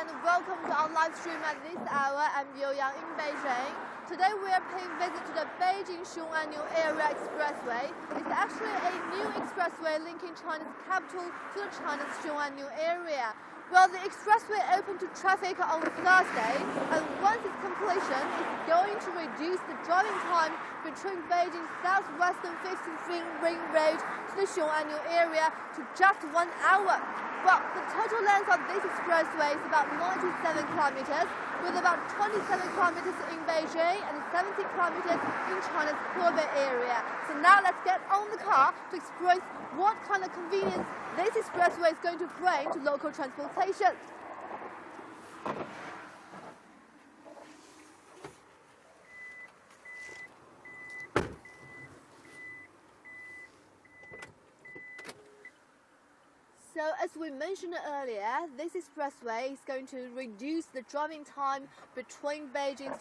and welcome to our live stream at this hour. I'm Xiongan in Beijing. Today we are paying visit to the Beijing-Xiongan New Area expressway. It's actually a new expressway linking China's capital to the China's Xiongan New Area. Well, the expressway opened to traffic on Thursday, and once its completion, it's going to reduce the driving time between Beijing's southwestern 15th Ring Road to the Xiongan New Area to just 1 hour. Well, the total length of this expressway is about 97 kilometers, with about 27 kilometers in Beijing and 70 kilometers in China's Hebei area. So now let's get on the car to experience what kind of convenience this expressway is going to bring to local transportation. So, as we mentioned earlier, this expressway is going to reduce the driving time between Beijing's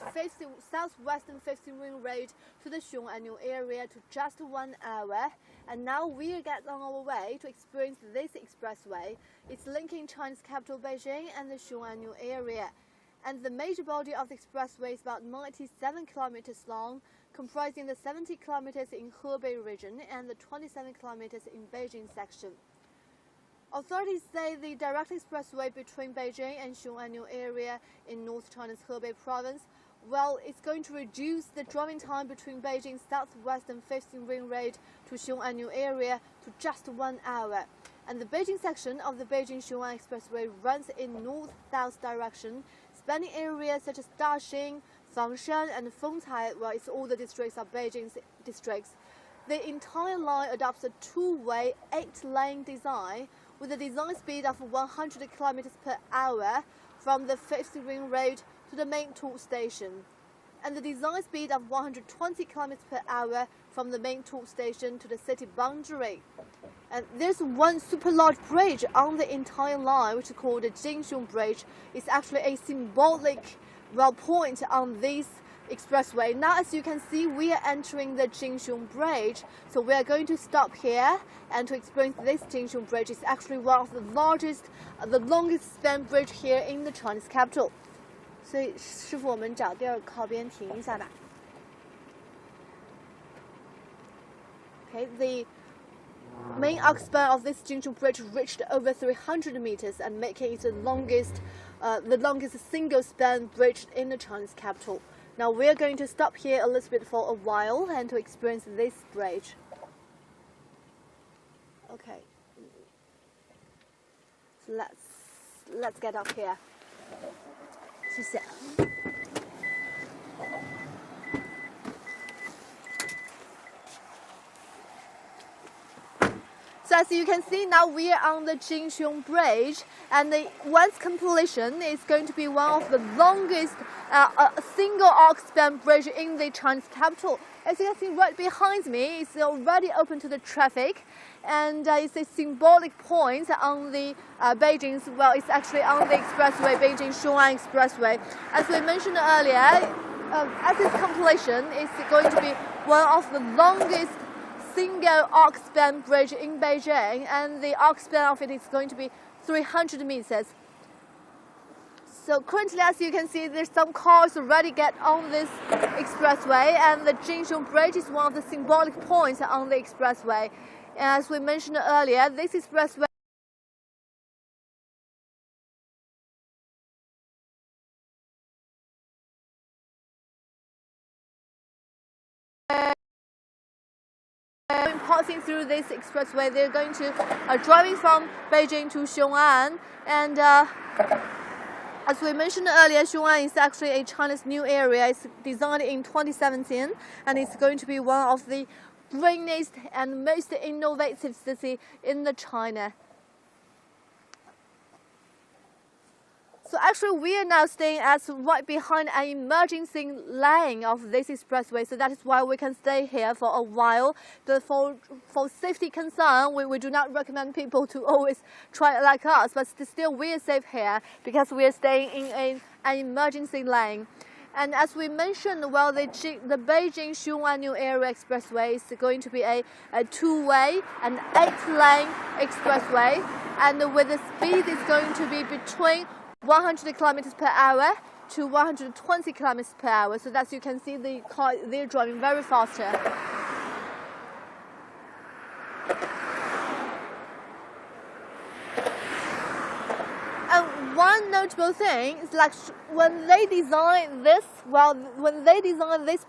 southwestern 15th Ring Road to the Xiongan New Area to just 1 hour. And now we get on our way to experience this expressway. It's linking China's capital Beijing and the Xiongan New Area. And the major body of the expressway is about 97 kilometers long, comprising the 70 kilometers in Hebei region and the 27 kilometers in Beijing section. Authorities say the direct expressway between Beijing and Xiongan New Area in North China's Hebei province, well, it's going to reduce the driving time between Beijing's southwestern 15th Ring Road to Xiongan New Area to just 1 hour. And the Beijing section of the Beijing-Xiongan Expressway runs in north-south direction, spanning areas such as Daxing, Fangshan, and Fengcai, well, it's all the districts of Beijing's districts. The entire line adopts a two-way, 8-lane design, with a design speed of 100 kilometers per hour from the 15th Ring Road to the main toll station, and the design speed of 120 kilometers per hour from the main toll station to the city boundary. And there's one super large bridge on the entire line, which is called the Jinxiong Bridge. It's actually a symbolic point on this expressway. Now, as you can see, we are entering the Jinxiong Bridge, so we are going to stop here and to experience this Jinxiong Bridge. It's actually one of the longest span bridge here in the Chinese capital. 所以师傅，我们找地儿靠边停一下吧。Okay, the main arc span of this Jinxiong Bridge reached over 300 meters and making it the longest single span bridge in the Chinese capital. Now we are going to stop here a little bit for a while and to experience this bridge. Okay, so let's get up here. 谢谢。So as you can see, now we are on the Jinxiong Bridge, and once completion, it's going to be one of the longest single arc span bridge in the Chinese capital. As you can see right behind me, it's already open to the traffic, and it's a symbolic point on the Beijing's, well, it's actually on the expressway, Beijing-Xiongan Expressway. As we mentioned earlier, at its completion, it's going to be one of the longest single arc span bridge in Beijing, and the arc span of it is going to be 300 meters. So currently, as you can see, there's some cars already get on this expressway, and the Jinxiong Bridge is one of the symbolic points on the expressway. And as we mentioned earlier, this expressway passing through this expressway, they're going to driving from Beijing to Xiongan, and as we mentioned earlier, Xiongan is actually a China's new area. It's designed in 2017, and it's going to be one of the greenest and most innovative city in the China. So actually, we are now staying right behind an emergency lane of this expressway, so that is why we can stay here for a while. But for safety concern, we do not recommend people to always try like us, but still we are safe here because we are staying in an emergency lane. And as we mentioned, well, the Beijing-Xiongan New Area Expressway is going to be a two-way and 8-lane expressway, and with the speed is going to be between 100 kilometers per hour to 120 kilometers per hour. So that you can see the car, they're driving very faster. And one notable thing is like when they designed this,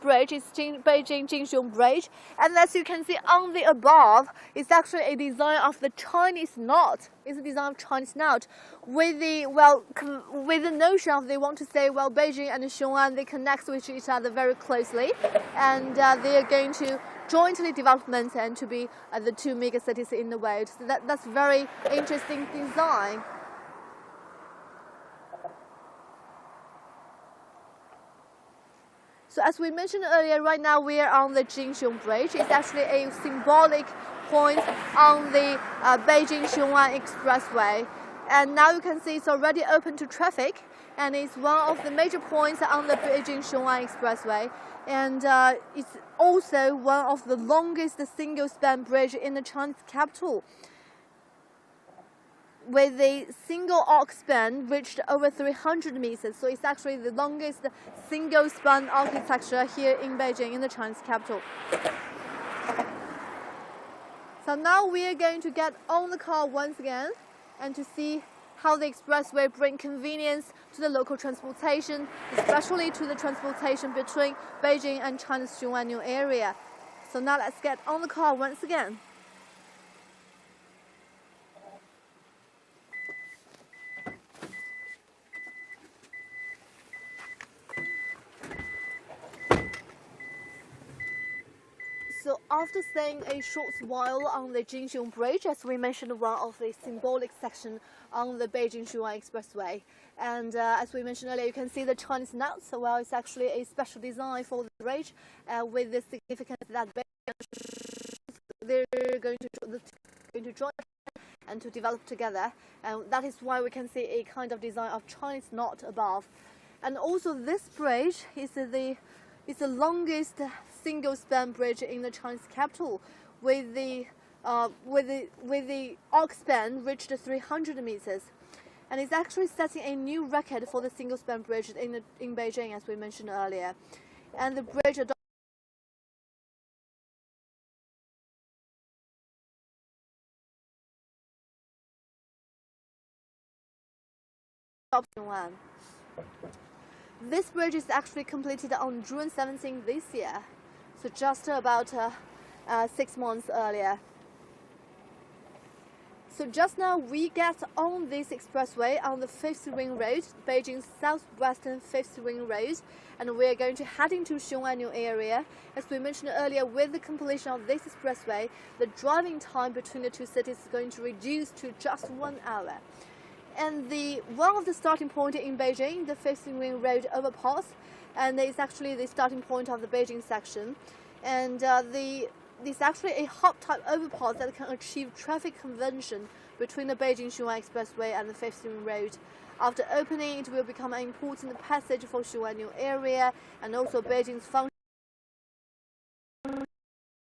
bridge, it's Beijing-Xiongan Bridge, and as you can see on the above, it's actually a design of the Chinese knot. It's a design of Chinese knot with the notion of they want to say, well, Beijing and Xiongan, they connect with each other very closely, and they are going to jointly development and to be the two mega cities in the world. So that's very interesting design. So as we mentioned earlier, right now we are on the Xiongan Bridge. It's actually a symbolic point on the Beijing-Xiongan expressway. And now you can see it's already open to traffic, and it's one of the major points on the Beijing-Xiongan expressway. And it's also one of the longest single-span bridge in the Chinese capital, with a single arc span reached over 300 meters. So it's actually the longest single span architecture here in Beijing, in the Chinese capital. So now we are going to get on the car once again and to see how the expressway brings convenience to the local transportation, especially to the transportation between Beijing and China's Xiongan New Area. So now let's get on the car once again. So after staying a short while on the Xiongan Bridge, as we mentioned, one of the symbolic section on the Beijing-Xiongan Expressway, and as we mentioned earlier, you can see the Chinese knot. So well, it's actually a special design for the bridge, with the significance that they're going to join and to develop together, and that is why we can see a kind of design of Chinese knot above. And also, this bridge is the longest single-span bridge in the Chinese capital, with the arc span reached 300 meters, and it's actually setting a new record for the single-span bridge in Beijing, as we mentioned earlier. And the bridge one. This bridge is actually completed on June 17 this year, so just about 6 months earlier. So just now we get on this expressway on the 5th Ring Road, Beijing's southwestern 5th Ring Road, and we are going to head into Xiongan New Area. As we mentioned earlier, with the completion of this expressway, the driving time between the two cities is going to reduce to just 1 hour. And one of the starting point in Beijing, the 5th Ring Road overpass, and it's actually the starting point of the Beijing section. And it's actually a hub-type overpass that can achieve traffic conversion between the Beijing-Xiongan Expressway and the 5th Ring Road. After opening, it will become an important passage for Xiongan New Area and also Beijing's function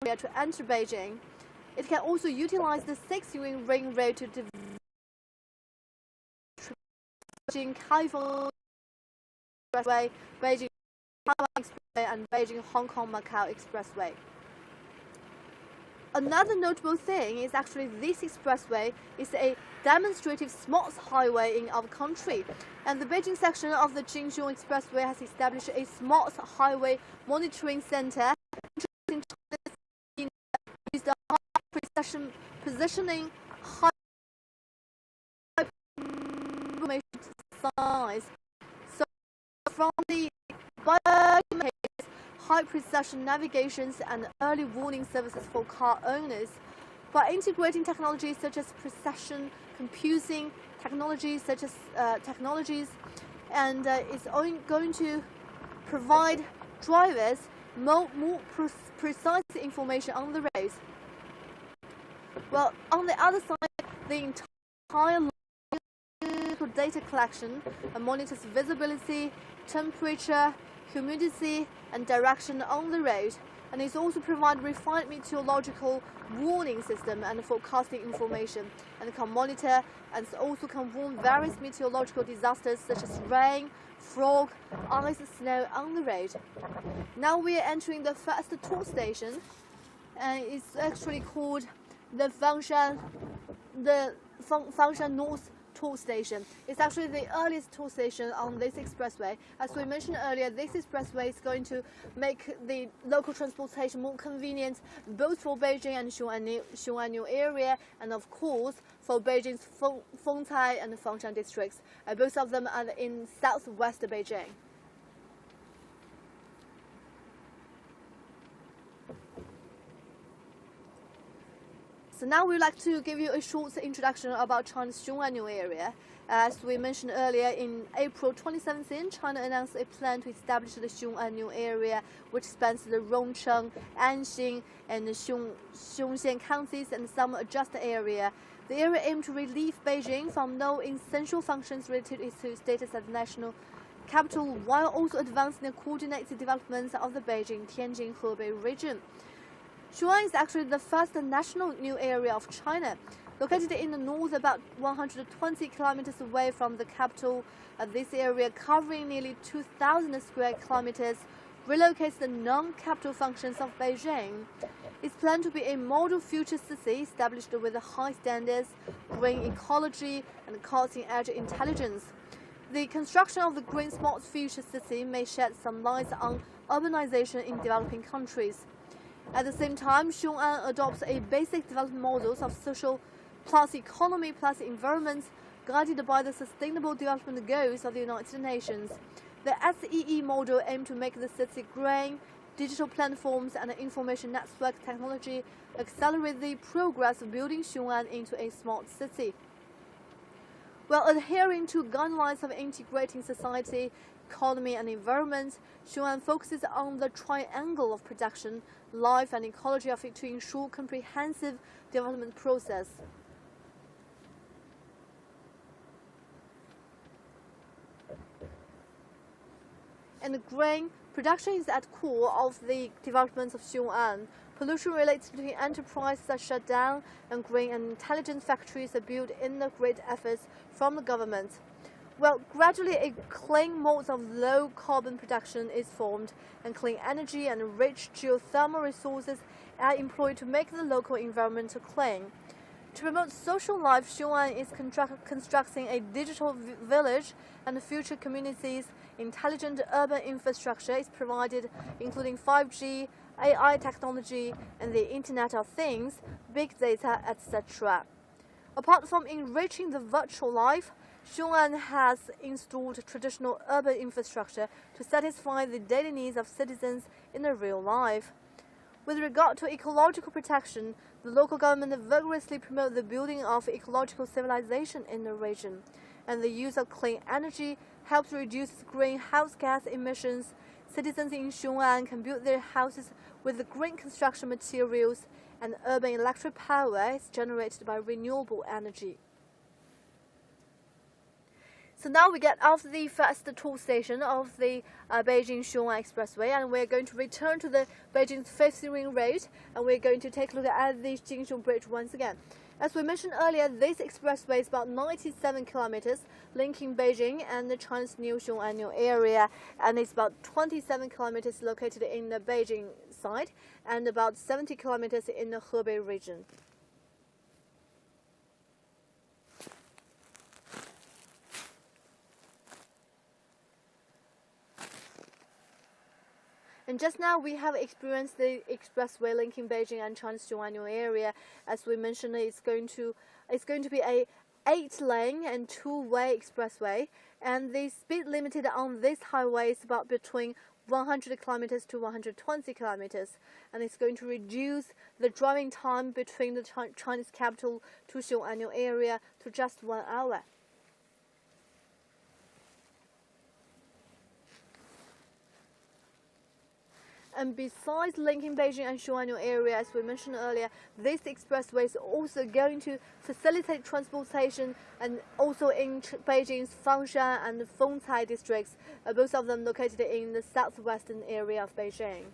to enter Beijing. It can also utilize the 6th Ring Road to develop Beijing-Kaifeng Expressway, Beijing-Taiwan Expressway, and Beijing-Hong Kong-Macau Expressway. Another notable thing is actually this expressway is a demonstrative smart highway in our country, and the Beijing section of the Xiongan Expressway has established a smart highway monitoring center with the high precision positioning, high information size. So from the high-precision navigations and early warning services for car owners, by integrating technologies such as precision computing technologies, and it's going to provide drivers more precise information on the roads. Well, on the other side, the entire data collection monitors visibility, temperature, humidity, and direction on the road, and it also provides refined meteorological warning system and forecasting information, and can monitor and also can warn various meteorological disasters such as rain, fog, ice, snow on the road. Now we are entering the first toll station, and it's actually called the Fangshan North toll station. It's actually the earliest toll station on this expressway. As we mentioned earlier, this expressway is going to make the local transportation more convenient, both for Beijing and Xiongan New Area, and of course for Beijing's Fengcai and Fengshan districts. Both of them are in southwest Beijing. So now we'd like to give you a short introduction about China's Xiongan New Area. As we mentioned earlier, in April 2017, China announced a plan to establish the Xiongan New Area, which spans the Rongcheng, Anxin, and Xiongxian counties and some adjacent area. The area aimed to relieve Beijing from no essential functions related to its status as national capital, while also advancing the coordinated development of the Beijing-Tianjin-Hebei region. Xiongan is actually the first national new area of China. Located in the north, about 120 kilometers away from the capital, this area, covering nearly 2,000 square kilometers, relocates the non-capital functions of Beijing. It's planned to be a model future city established with high standards, green ecology, and cutting-edge intelligence. The construction of the green smart future city may shed some light on urbanization in developing countries. At the same time, Xiongan adopts a basic development models of social plus economy plus environment, guided by the Sustainable Development Goals of the United Nations. The SEE model aims to make the city green, digital platforms and information network technology accelerate the progress of building Xiongan into a smart city. While adhering to guidelines of integrating society, economy and environment, Xiongan focuses on the triangle of production, life and ecology of it to ensure comprehensive development process. And green production is at the core of the development of Xiongan. Pollution related to enterprises are shut down, and green and intelligent factories are built in the great efforts from the government. Well, gradually a clean mode of low carbon production is formed, and clean energy and rich geothermal resources are employed to make the local environment clean. To promote social life, Xiongan is constructing a digital village, and future communities' intelligent urban infrastructure is provided, including 5G, AI technology, and the Internet of Things, big data, etc. Apart from enriching the virtual life, Xiongan has installed traditional urban infrastructure to satisfy the daily needs of citizens in the real life. With regard to ecological protection, the local government vigorously promotes the building of ecological civilization in the region, and the use of clean energy helps reduce greenhouse gas emissions. Citizens in Xiongan can build their houses with the green construction materials, and urban electric power is generated by renewable energy. So now we get off the first toll station of the Beijing-Xiongan Expressway, and we're going to return to the Beijing's 5th Ring Road, and we're going to take a look at the Jingxiong Bridge once again. As we mentioned earlier, this expressway is about 97 kilometers, linking Beijing and China's new Xiongan New Area, and it's about 27 kilometers located in the Beijing side, and about 70 kilometers in the Hebei region. And just now we have experienced the expressway linking Beijing and China's Xiongan New Area. As we mentioned, it's going to be a 8-lane and 2-way expressway, and the speed limited on this highway is about between 100 kilometers to 120 kilometers, and it's going to reduce the driving time between the Chinese capital to Xiongan New Area to just 1 hour. And besides linking Beijing and Xiongan New Area, as we mentioned earlier, this expressway is also going to facilitate transportation, and also in Beijing's Fengshan and Fengcai districts, both of them located in the southwestern area of Beijing.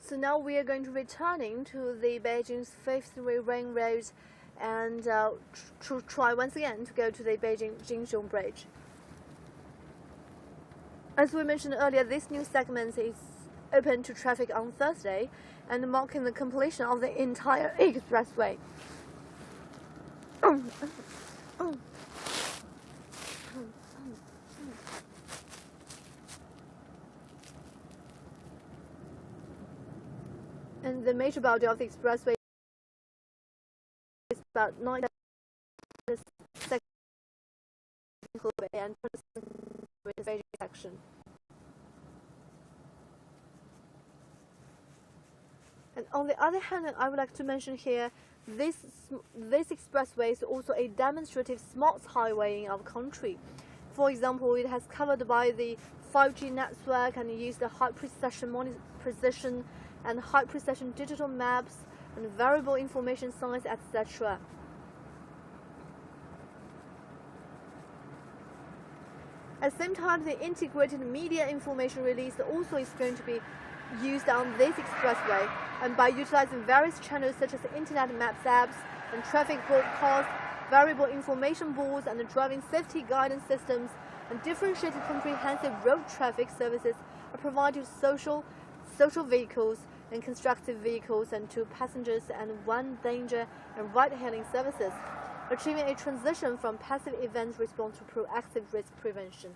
So now we are going to returning to the Beijing's Fifth Ring Road and to try once again to go to the Beijing-Xiongan Bridge. As we mentioned earlier, this new segment is open to traffic on Thursday and marking the completion of the entire expressway. And the major body of the expressway is about 9 and Beijing section. And on the other hand, I would like to mention here, this expressway is also a demonstrative smart highway in our country. For example, it has covered by the 5G network and used the high precision and high precision digital maps and variable information signs, etc. At the same time, the integrated media information release also is going to be used on this expressway, and by utilizing various channels such as internet maps apps and traffic broadcasts, variable information boards and driving safety guidance systems, and differentiated comprehensive road traffic services are provided to social vehicles and constructive vehicles and to passengers and one danger and ride-hailing services, achieving a transition from passive event response to proactive risk prevention.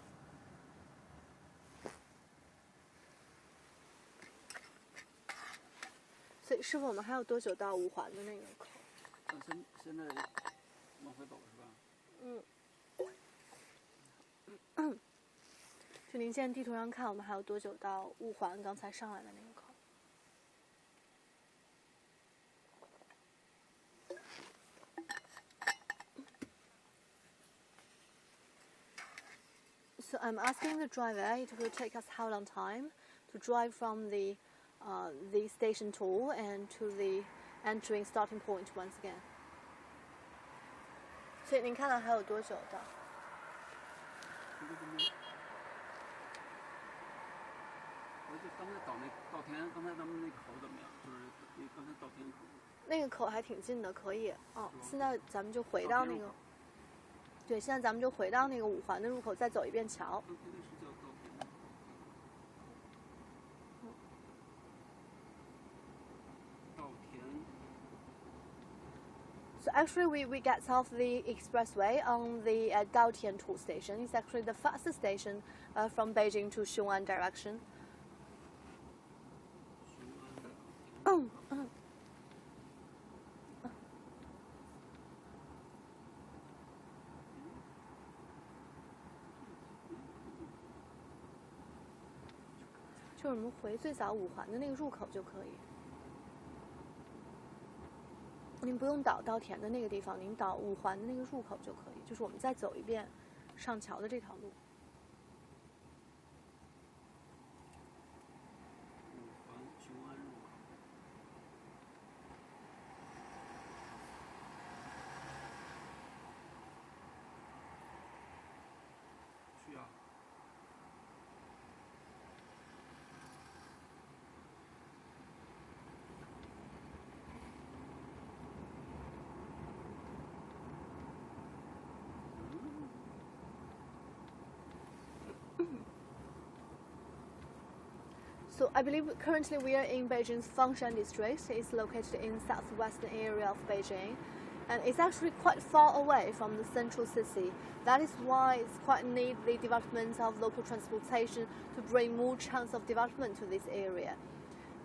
So, 师傅，我们还有多久到五环的那个口？现在往回走是吧？就您现在地图上看，我们还有多久到五环刚才上来的那个口？ So I'm asking the driver, it will take us how long time to drive from the station toll and to the entering starting point once again. 所以您看到还有多久到？我就刚才稻田，刚才咱们那口怎么样？就是刚才稻田口。那个口还挺近的，可以。哦，现在咱们就回到那个。 对，现在咱们就回到那个五环的入口，再走一遍桥。So actually, we get off the expressway on the Daotian toll station. It's actually the fastest station from Beijing to Xiongan direction. 就是我们回最早五环的那个入口就可以。您不用导稻田的那个地方，您导五环的那个入口就可以。就是我们再走一遍上桥的这条路。五环雄安入口。需要。 So I believe currently we are in Beijing's Fengshan district. It's located in southwestern area of Beijing, and it's actually quite far away from the central city. That is why it's quite need the development of local transportation to bring more chance of development to this area.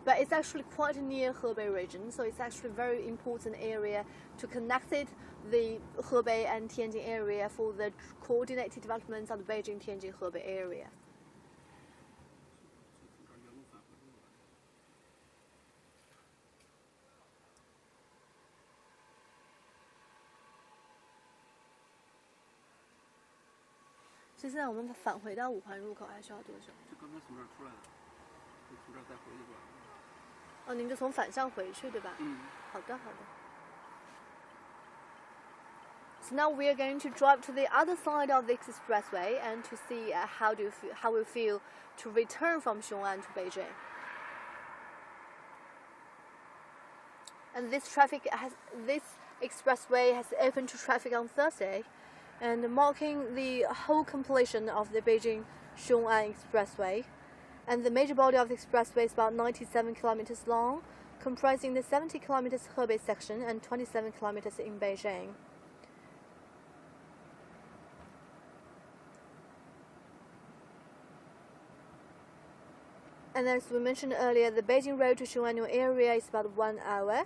But it's actually quite near Hebei region, so it's actually a very important area to connect it, the Hebei and Tianjin area for the coordinated development of the Beijing-Tianjin-Hebei area. So 现在我们返回到五环入口还需要多久？就刚才从这儿出来的，就从这儿再回去吧。哦，您就从反向回去，对吧？嗯。好的，好的。So now we are going to drive to the other side of the expressway and to see how we feel to return from Xiongan to Beijing. And this expressway has opened to traffic on Thursday, and marking the whole completion of the Beijing-Xiongan expressway. And the major body of the expressway is about 97 kilometers long, comprising the 70 kilometers Hebei section and 27 kilometers in Beijing. And as we mentioned earlier, the Beijing road to Xiongan New Area is about 1 hour.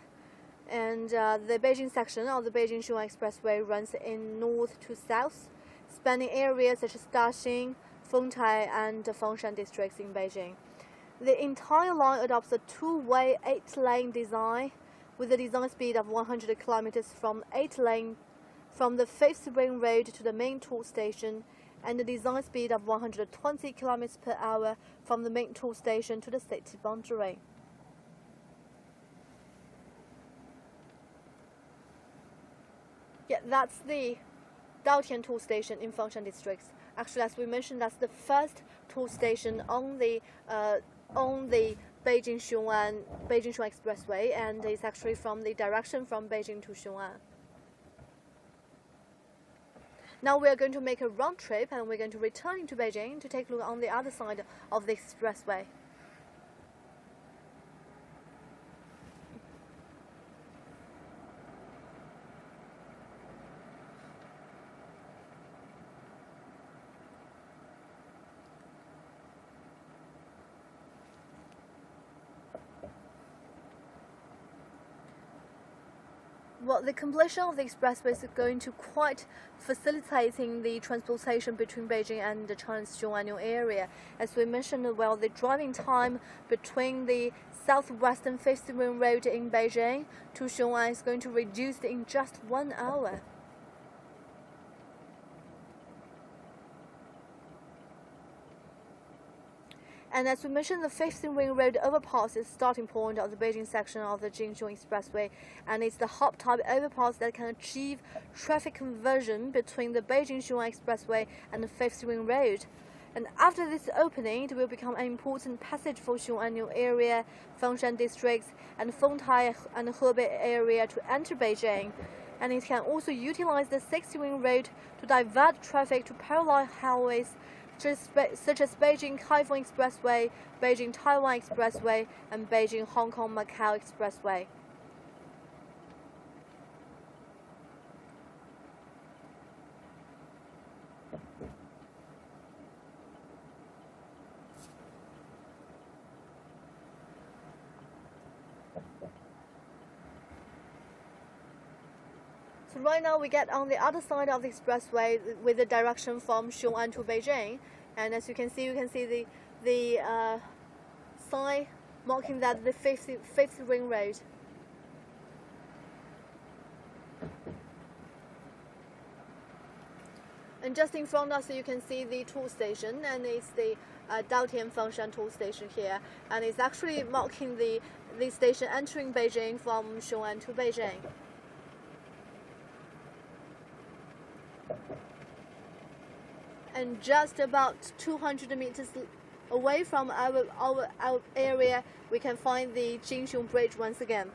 And the Beijing section of the Beijing-Xiongan Expressway runs in north to south, spanning areas such as Daxing, Fengtai, and Fengshan districts in Beijing. The entire line adopts a two-way 8-lane design with a design speed of 100 kilometers from the 5th Ring Road to the main toll station, and a design speed of 120 kilometers per hour from the main toll station to the city boundary. Yeah, that's the Daotian toll station in Fengshan districts. Actually, as we mentioned, that's the first toll station on the Beijing-Xiongan Expressway, and it's actually from the direction from Beijing to Xiongan. Now we are going to make a round trip, and we're going to return to Beijing to take a look on the other side of the expressway. Well, the completion of the expressway is going to quite facilitating the transportation between Beijing and China's Xiongan New Area. As we mentioned, well, the driving time between the southwestern 5th Ring Road in Beijing to Xiongan is going to reduce in just 1 hour. And as we mentioned, the 5th Ring Road overpass is the starting point of the Beijing section of the Jingxiong Expressway, and it's the hub-type overpass that can achieve traffic conversion between the Beijing-Xiongan Expressway and the 5th Ring Road. And after this opening, it will become an important passage for Xiongan New Area, Fengshan districts, and Fengtai and Hebei area to enter Beijing. And it can also utilize the 6th Ring Road to divert traffic to parallel highways such as Beijing-Kaifeng Expressway, Beijing-Taiwan Expressway, and Beijing-Hong Kong-Macau Expressway. So right now we get on the other side of the expressway with the direction from Xiongan to Beijing, and as you can see the sign marking that the 5th Ring Road. And just in front of us you can see the toll station, and it's the Daotian Fengshan toll station here, and it's actually marking the station entering Beijing from Xiongan to Beijing. And just about 200 meters away from our area, we can find the Jingxiong Bridge once again.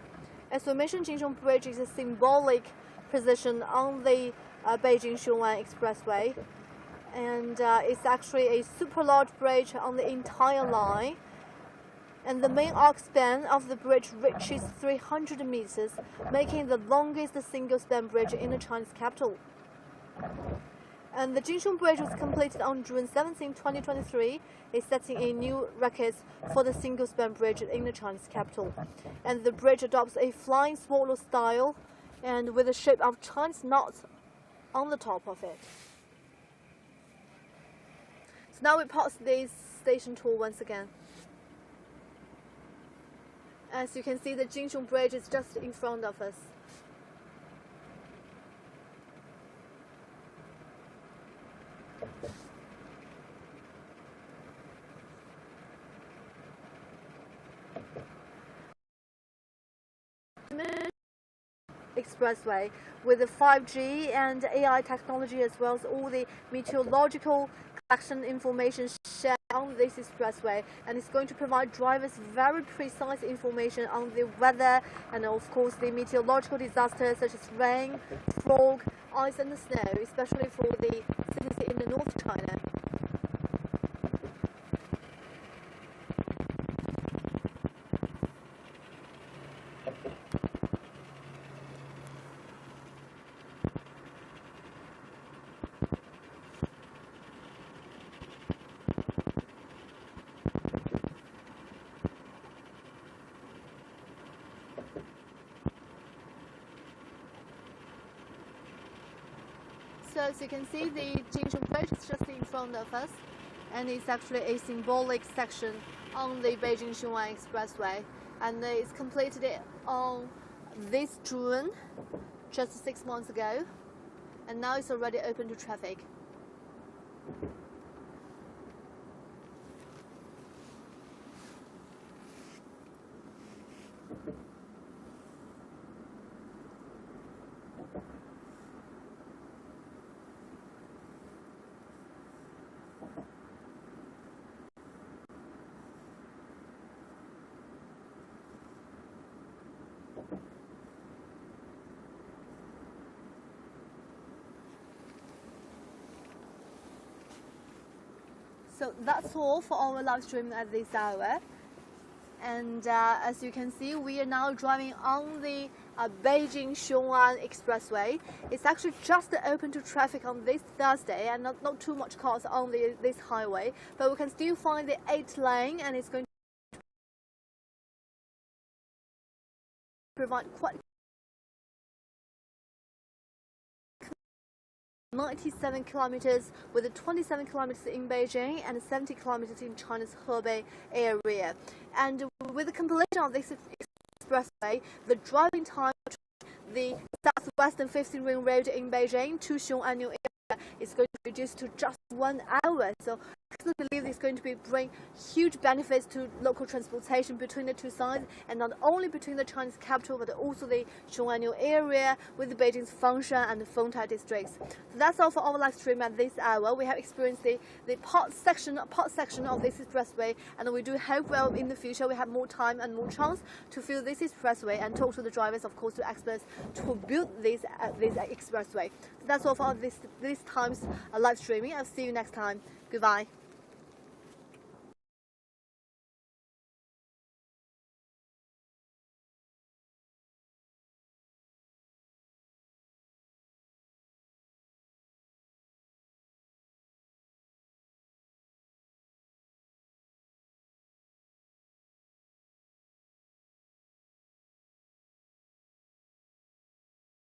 As we mentioned, Jingxiong Bridge is a symbolic position on the Beijing-Xiongan Expressway, and it's actually a super large bridge on the entire line. And the main arc span of the bridge reaches 300 meters, making it the longest single-span bridge in the Chinese capital. And the Jingxiong Bridge was completed on June 17, 2023. It's setting a new record for the single-span bridge in the Chinese capital. And the bridge adopts a flying swallow style, and with the shape of Chinese knots on the top of it. So now we pass this station tour once again. As you can see, the Jingxiong Bridge is just in front of us. Expressway with the 5G and AI technology, as well as all the meteorological collection information shared on this expressway, and it's going to provide drivers very precise information on the weather and of course the meteorological disasters such as rain, fog, ice and snow, especially for the cities in the North China. So as you can see, the Jincheng Bridge is just in front of us, and it's actually a symbolic section on the Beijing-Xiongan Expressway, and it's completed on this June, just 6 months ago, and now it's already open to traffic. So that's all for our live stream at this hour. And as you can see, we are now driving on the Beijing-Xiongan Expressway. It's actually just open to traffic on this Thursday, and not too much cars on this highway, but we can still find the 8-lane, and it's going to provide quite 97 kilometers, with 27 kilometers in Beijing and 70 kilometers in China's Hebei area. And with the completion of this expressway, the driving time of the southwestern 15 ring road in Beijing to Xiongan New Area is going to be reduced to just 1 hour. So I believe it's going to bring huge benefits to local transportation between the two sides, and not only between the Chinese capital, but also the Xiongan New Area with Beijing's Fengshan and Fengtai districts. So that's all for our live stream at this hour. We have experienced the part section of this expressway, and we do hope well in the future we have more time and more chance to fill this expressway and talk to the drivers, of course, to experts to build this expressway. So that's all for this time's live streaming. I'll see you next time. Goodbye.